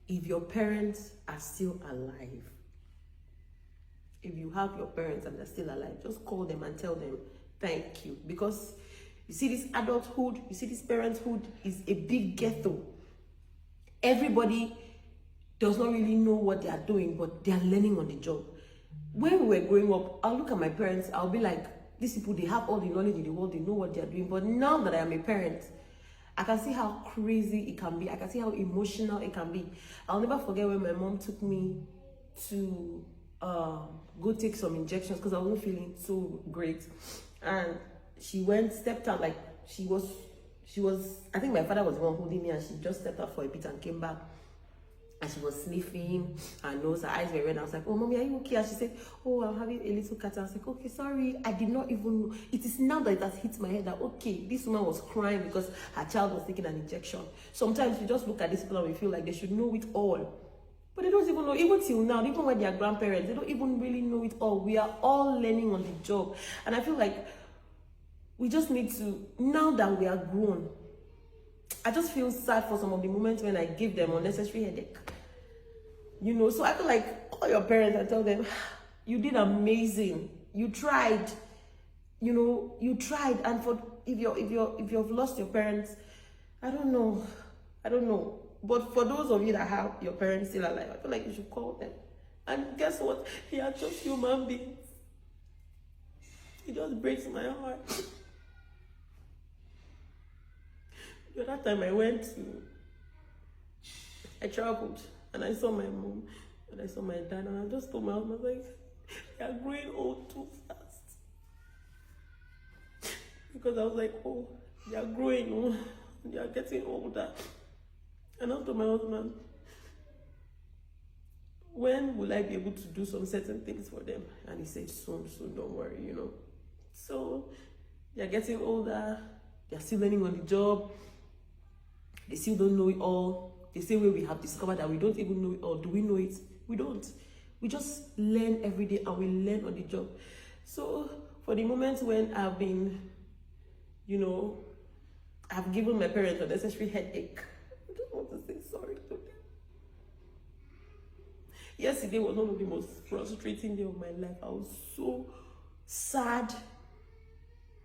if your parents are still alive, if you have your parents and they're still alive, just call them and tell them thank you. Because you see, this adulthood, you see, this parenthood is a big ghetto. Everybody does not really know what they are doing, but they are learning on the job. When we were growing up, I'll look at my parents, I'll be like, these people, they have all the knowledge in the world, they know what they are doing. But now that I am a parent, I can see how crazy it can be. I can see how emotional it can be. I'll never forget when my mom took me to go take some injections because I wasn't feeling so great. And she stepped out, like she was, I think my father was the one holding me, and she just stepped out for a bit and came back. And she was sniffing her nose, her eyes were red. I was like, oh, mommy, are you okay? And she said, oh, I'm having a little cat. I was like, okay, sorry. I did not even know. It is now that it has hit my head that, okay, this woman was crying because her child was taking an injection. Sometimes you just look at this people and we feel like they should know it all. But they don't even know, even till now, even when they are grandparents, they don't even really know it all. We are all learning on the job. And I feel like we just need to, now that we are grown, I just feel sad for some of the moments when I give them unnecessary headache. You know, so I feel like call your parents and tell them, you did amazing. You tried. You know, you tried. And for if you've lost your parents, I don't know. But for those of you that have your parents still alive, I feel like you should call them. And guess what? They are just human beings. It just breaks my heart. The other time I traveled and I saw my mom and I saw my dad, and I just told my husband, I was like, they are growing old too fast. Because I was like, oh, they are growing, oh, they are getting older. And I told my husband, when will I be able to do some certain things for them? And he said, soon, don't worry, you know. So they are getting older, they are still learning on the job. They still don't know it all. The same way we have discovered that we don't even know it all. Do we know it? We don't. We just learn every day and we learn on the job. So for the moments when I've been, you know, I've given my parents unnecessary headache, I just want to say sorry to them. Yesterday was one of the most frustrating days of my life. I was so sad.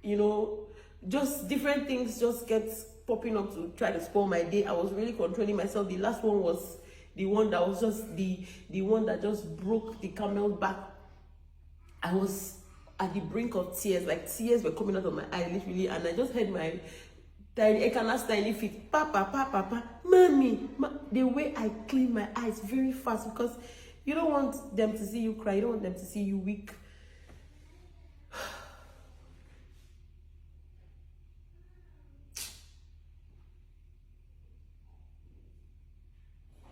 You know, just different things just get popping up to try to spoil my day. I was really controlling myself. The last one was the one that was just the one that just broke the camel's back. I was at the brink of tears, like tears were coming out of my eye, literally, and I just heard my tiny feet, papa, mommy. The way I clean my eyes very fast, because you don't want them to see you cry, you don't want them to see you weak.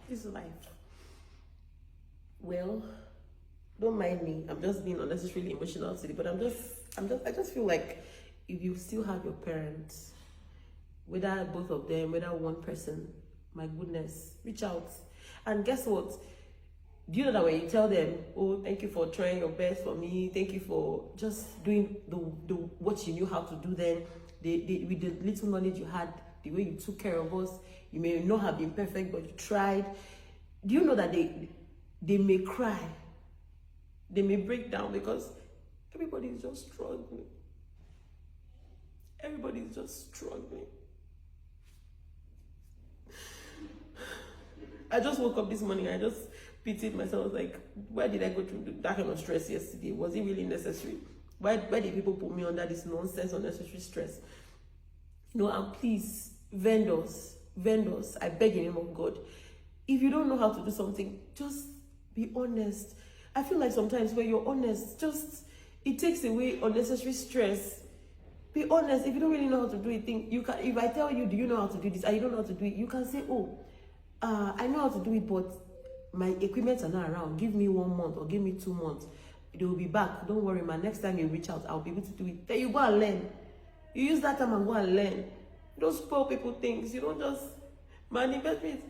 This is life. Well, don't mind me. I'm just being unnecessarily emotional today, but I just feel like if you still have your parents, whether both of them, whether one person, my goodness, reach out. And guess what? Do you know that when you tell them, oh, thank you for trying your best for me, thank you for just doing the what you knew how to do then, with the little knowledge you had, the way you took care of us, you may not have been perfect, but you tried. Do you know that they may cry, they may break down, because everybody is just struggling. Everybody is just struggling. I just woke up this morning, I just pitied myself. I was like, why did I go through that kind of stress yesterday? Was it really necessary? Why did people put me under this nonsense, unnecessary stress? You know, and please, vendors, I beg in the name of God, if you don't know how to do something, just be honest. I feel like sometimes when you're honest, it takes away unnecessary stress. Be honest. If you don't really know how to do a thing, you can. If I tell you, do you know how to do this, and you don't know how to do it, you can say, oh, I know how to do it, but my equipment are not around. Give me 1 month or give me 2 months. They will be back. Don't worry, man. Next time you reach out, I'll be able to do it. Then you go and learn. You use that time and go and learn. You don't spoil people things. You don't just, man, investment.